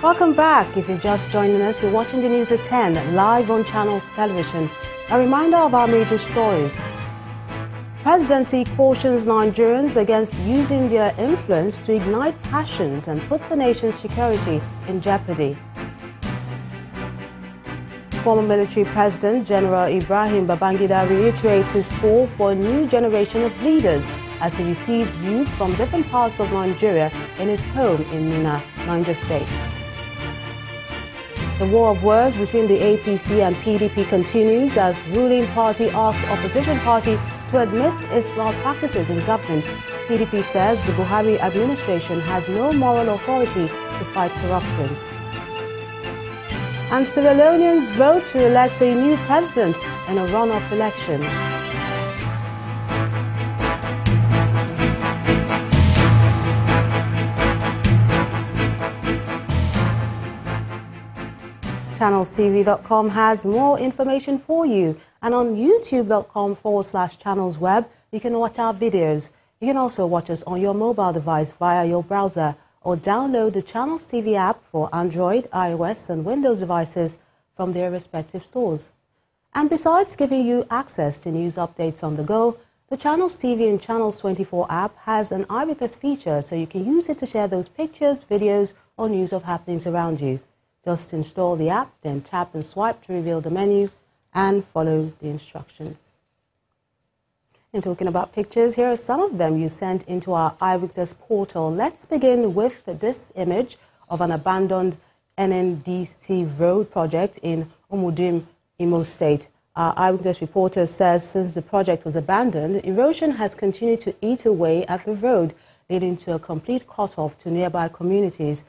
Welcome back. If you're just joining us, you're watching the news at 10 live on Channels Television. A reminder of our major stories. Presidency cautions Nigerians against using their influence to ignite passions and put the nation's security in jeopardy. Former military president General Ibrahim Babangida reiterates his call for a new generation of leaders as he receives youth from different parts of Nigeria in his home in Minna, Niger State. The war of words between the APC and PDP continues as ruling party asks opposition party to admit its malpractices in government. PDP says the Buhari administration has no moral authority to fight corruption. And Sierra Leoneans vote to elect a new president in a runoff election. ChannelsTV.com has more information for you, and on youtube.com/channelsweb you can watch our videos. You can also watch us on your mobile device via your browser or download the Channels TV app for Android, iOS and Windows devices from their respective stores. And besides giving you access to news updates on the go, the Channels TV and Channels 24 app has an eyewitness feature, so you can use it to share those pictures, videos or news of happenings around you. Just install the app, then tap and swipe to reveal the menu and follow the instructions. And talking about pictures, here are some of them you sent into our Eyewitness portal. Let's begin with this image of an abandoned NNDC road project in Umudim, Imo State. Our Eyewitness reporter says since the project was abandoned, erosion has continued to eat away at the road, leading to a complete cutoff to nearby communities.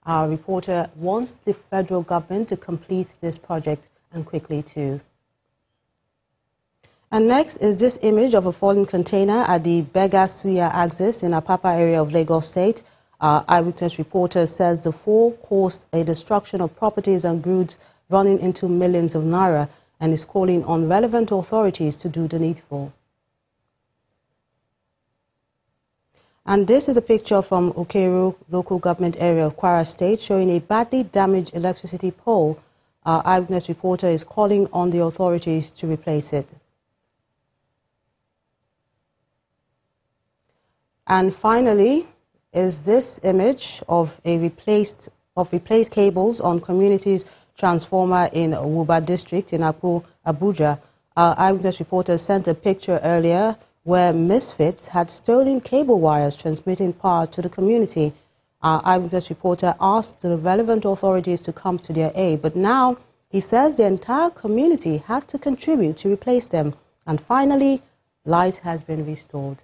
Our reporter wants the federal government to complete this project, and quickly too. And next is this image of a fallen container at the Bega-Suya axis in Apapa area of Lagos State. Our Eyewitness reporter says the fall caused a destruction of properties and goods running into millions of naira, and is calling on relevant authorities to do the needful. And this is a picture from Okeru local government area of Kwara State showing a badly damaged electricity pole. Our Eyewitness reporter is calling on the authorities to replace it. And finally is this image of replaced cables on community's transformer in Wuba district in Abuja. Our Eyewitness reporter sent a picture earlier where misfits had stolen cable wires transmitting power to the community. Our Eyewitness reporter asked the relevant authorities to come to their aid, but now he says the entire community had to contribute to replace them. And finally, light has been restored.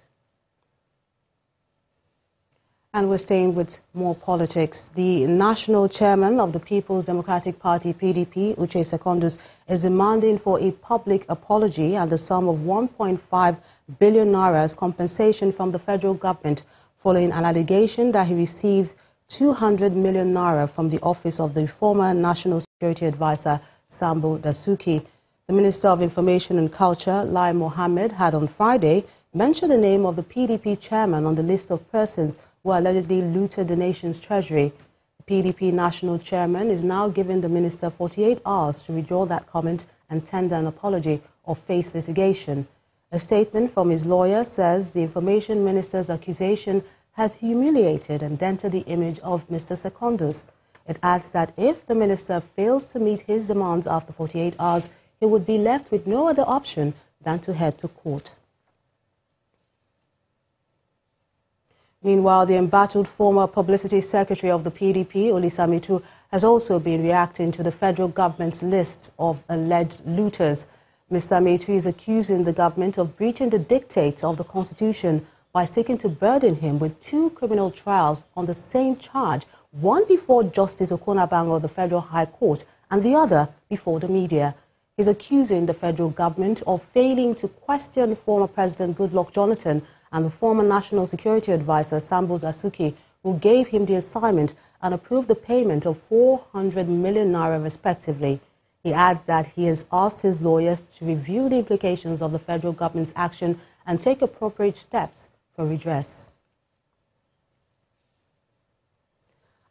And we're staying with more politics. The national chairman of the People's Democratic Party, PDP, Uche Secondus, is demanding for a public apology and the sum of 1.5 billion naira as compensation from the federal government following an allegation that he received 200 million naira from the office of the former National Security Advisor, Sambo Dasuki. The Minister of Information and Culture, Lai Mohammed, had on Friday mentioned the name of the PDP chairman on the list of persons who allegedly looted the nation's treasury. The PDP national chairman is now giving the minister 48 hours to withdraw that comment and tender an apology or face litigation. A statement from his lawyer says the information minister's accusation has humiliated and dented the image of Mr. Secondus. It adds that if the minister fails to meet his demands after 48 hours, he would be left with no other option than to head to court. Meanwhile, the embattled former publicity secretary of the PDP, Pt.2, has also been reacting to the federal government's list of alleged looters. Mr. Pt.2 is accusing the government of breaching the dictates of the Constitution by seeking to burden him with 2 criminal trials on the same charge, one before Justice Okonabango of the Federal High Court and the other before the media. He's accusing the federal government of failing to question former President Goodluck Jonathan and the former National Security Advisor, Sambo Dasuki, who gave him the assignment and approved the payment of 400 million naira respectively. He adds that he has asked his lawyers to review the implications of the federal government's action and take appropriate steps for redress.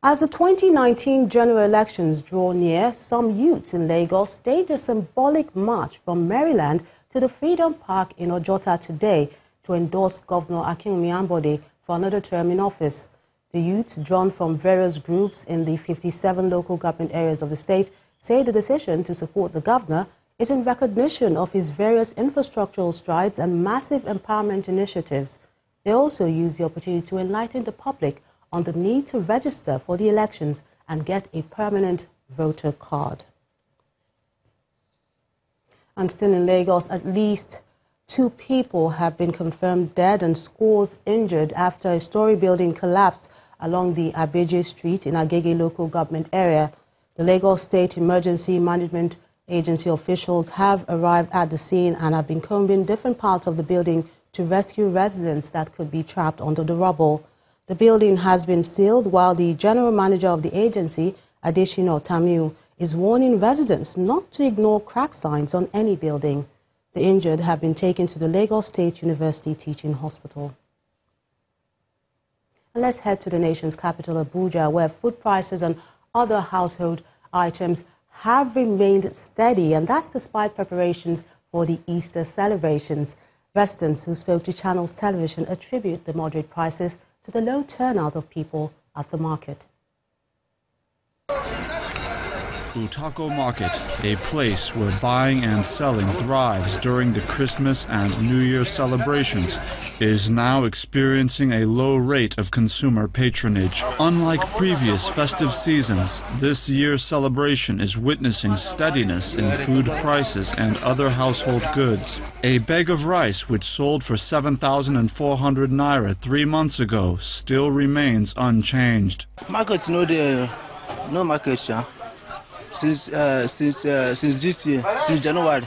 As the 2019 general elections draw near, some youths in Lagos staged a symbolic march from Maryland to the Freedom Park in Ojota today to endorse Governor Akinwumi Ambode for another term in office. The youths, drawn from various groups in the 57 local government areas of the state, say the decision to support the governor is in recognition of his various infrastructural strides and massive empowerment initiatives. They also use the opportunity to enlighten the public on the need to register for the elections and get a permanent voter card. And still in Lagos, at least 2 people have been confirmed dead and scores injured after a story building collapsed along the Abeje Street in Agege local government area. The Lagos State Emergency Management Agency officials have arrived at the scene and have been combing different parts of the building to rescue residents that could be trapped under the rubble. The building has been sealed while the general manager of the agency, Adeshina Tamiu, is warning residents not to ignore crack signs on any building. The injured have been taken to the Lagos State University Teaching Hospital. And let's head to the nation's capital, Abuja, where food prices and other household items have remained steady, and that's despite preparations for the Easter celebrations. Residents who spoke to Channels Television attribute the moderate prices to the low turnout of people at the market. Butako Market, a place where buying and selling thrives during the Christmas and New Year celebrations, is now experiencing a low rate of consumer patronage. Unlike previous festive seasons, this year's celebration is witnessing steadiness in food prices and other household goods. A bag of rice, which sold for 7,400 naira 3 months ago, still remains unchanged. Market no market, yeah. Since this year, since January,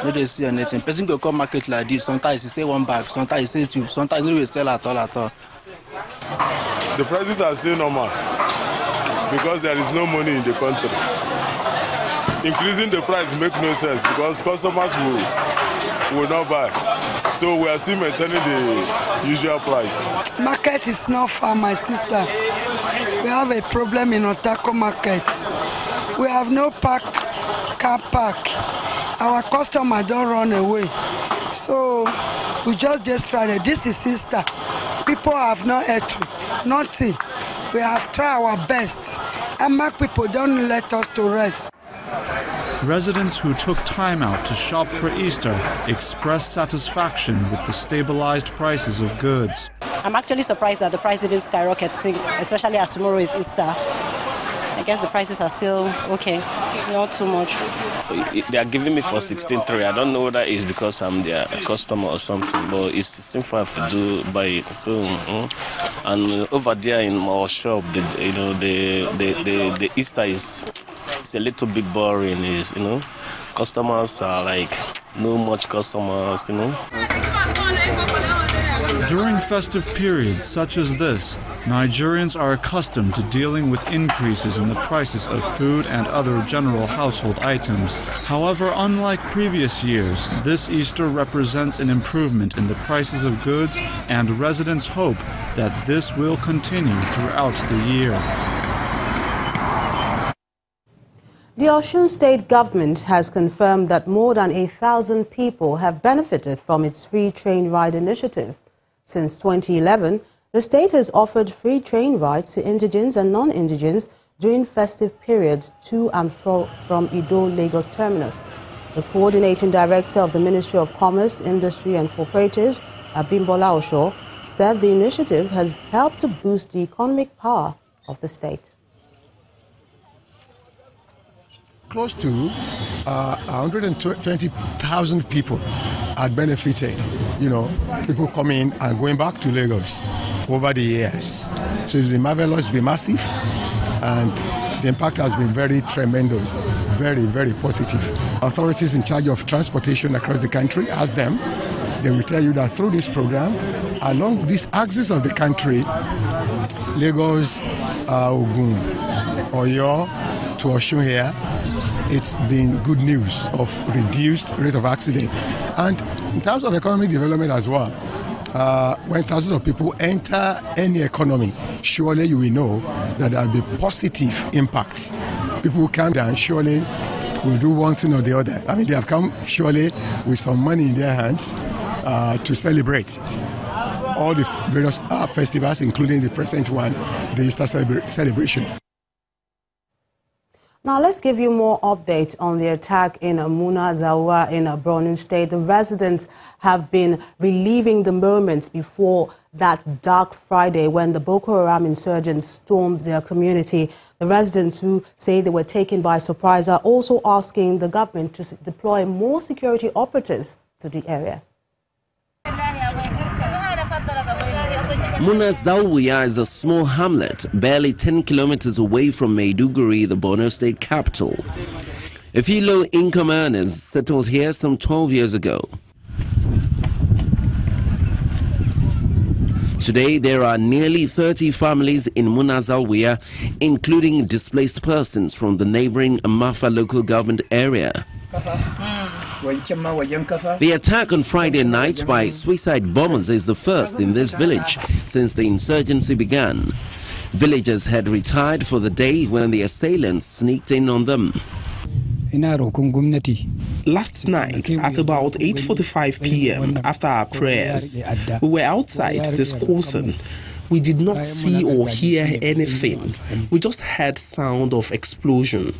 no dey see anything. Person go come market like this. Sometimes he say 1 bag, sometimes he say 2, sometimes he no sell at all. The prices are still normal because there is no money in the country. Increasing the price make no sense because customers will not buy. So we are still maintaining the usual price. Market is not far, my sister. We have a problem in Otako market. We have no car park. Our customer don't run away. So we just destroyed it. This is sister. People have no entry, nothing. We have tried our best. And my people don't let us to rest. Residents who took time out to shop for Easter expressed satisfaction with the stabilized prices of goods. I'm actually surprised that the price didn't skyrocket, especially as tomorrow is Easter. I guess the prices are still okay, not too much. They are giving me for 16.3. I don't know whether it's because I'm their customer or something, but it's simple to do buy it. So, and over there in our shop, the Easter is a little bit boring. Customers are like no much customers, During festive periods such as this, Nigerians are accustomed to dealing with increases in the prices of food and other general household items. However, unlike previous years, this Easter represents an improvement in the prices of goods, and residents hope that this will continue throughout the year. The Osun State government has confirmed that more than 1,000 people have benefited from its free train ride initiative. Since 2011, the state has offered free train rides to indigents and non-indigents during festive periods to and from Ido Lagos terminus. The coordinating director of the Ministry of Commerce, Industry and Cooperatives, Abimbola Osho, said the initiative has helped to boost the economic power of the state. Close to 120,000 people had benefited, people coming and going back to Lagos over the years. So it's been marvelous, it's been massive, and the impact has been very tremendous, very, very positive. Authorities in charge of transportation across the country, ask them, they will tell you that through this program, along this axis of the country, Lagos, Ogun, Oyo to Osun here, it's been good news of reduced rate of accident. And in terms of economic development as well, when thousands of people enter any economy, surely you will know that there will be positive impact. People who come down surely will do one thing or the other. I mean, they have come surely with some money in their hands to celebrate all the various festivals, including the present one, the Easter celebration. Now let's give you more update on the attack in Munazawa in Borno State. The residents have been reliving the moments before that dark Friday when the Boko Haram insurgents stormed their community. The residents who say they were taken by surprise are also asking the government to deploy more security operatives to the area. Munazawa is a small hamlet barely 10 kilometers away from Maiduguri, the Borno State capital. A few low-income earners settled here some 12 years ago. Today, there are nearly 30 families in Munazawa, including displaced persons from the neighboring Amafa local government area. The attack on Friday night by suicide bombers is the first in this village since the insurgency began. Villagers had retired for the day when the assailants sneaked in on them. Last night at about 8:45 p.m. after our prayers, we were outside discoursing. We did not see or hear anything. We just heard sound of explosion.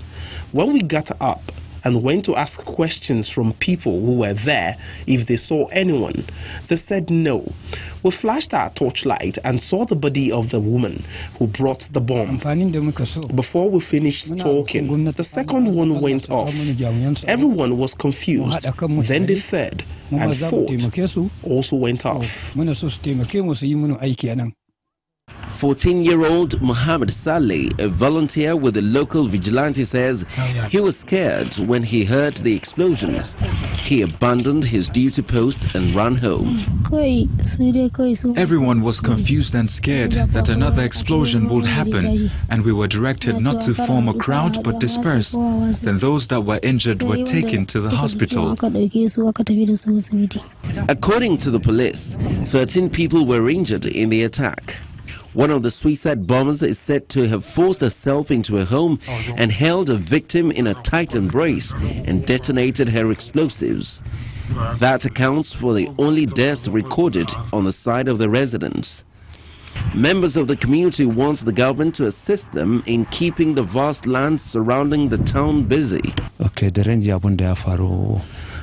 When we got up and went to ask questions from people who were there if they saw anyone, they said no. We flashed our torchlight and saw the body of the woman who brought the bomb. Before we finished talking, the second one went off. Everyone was confused. Then the third and fourth also went off. 14-year-old Muhammad Saleh, a volunteer with the local vigilante, says he was scared when he heard the explosions. He abandoned his duty post and ran home. Everyone was confused and scared that another explosion would happen, and we were directed not to form a crowd but disperse. Then those that were injured were taken to the hospital. According to the police, 13 people were injured in the attack. One of the suicide bombers is said to have forced herself into a home and held a victim in a tight embrace and detonated her explosives. That accounts for the only deaths recorded on the side of the residents. Members of the community want the government to assist them in keeping the vast lands surrounding the town busy.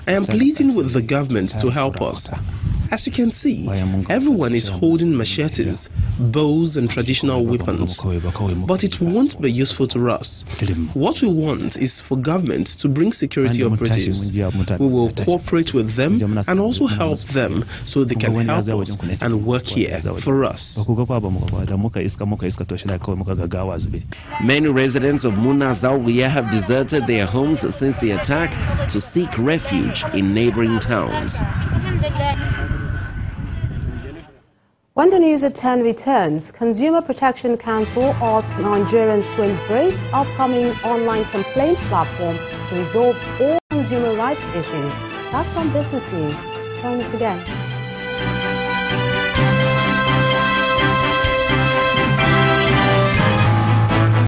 I am pleading with the government to help us. As you can see, everyone is holding machetes, bows and traditional weapons, but it won't be useful to us. What we want is for government to bring security operatives. We will cooperate with them and also help them so they can help us and work here for us. Many residents of Munazawa have deserted their homes since the attack to seek refuge in neighboring towns. When the news at 10 returns, Consumer Protection Council asks Nigerians to embrace upcoming online complaint platform to resolve all consumer rights issues. That's on Business News. Join us again.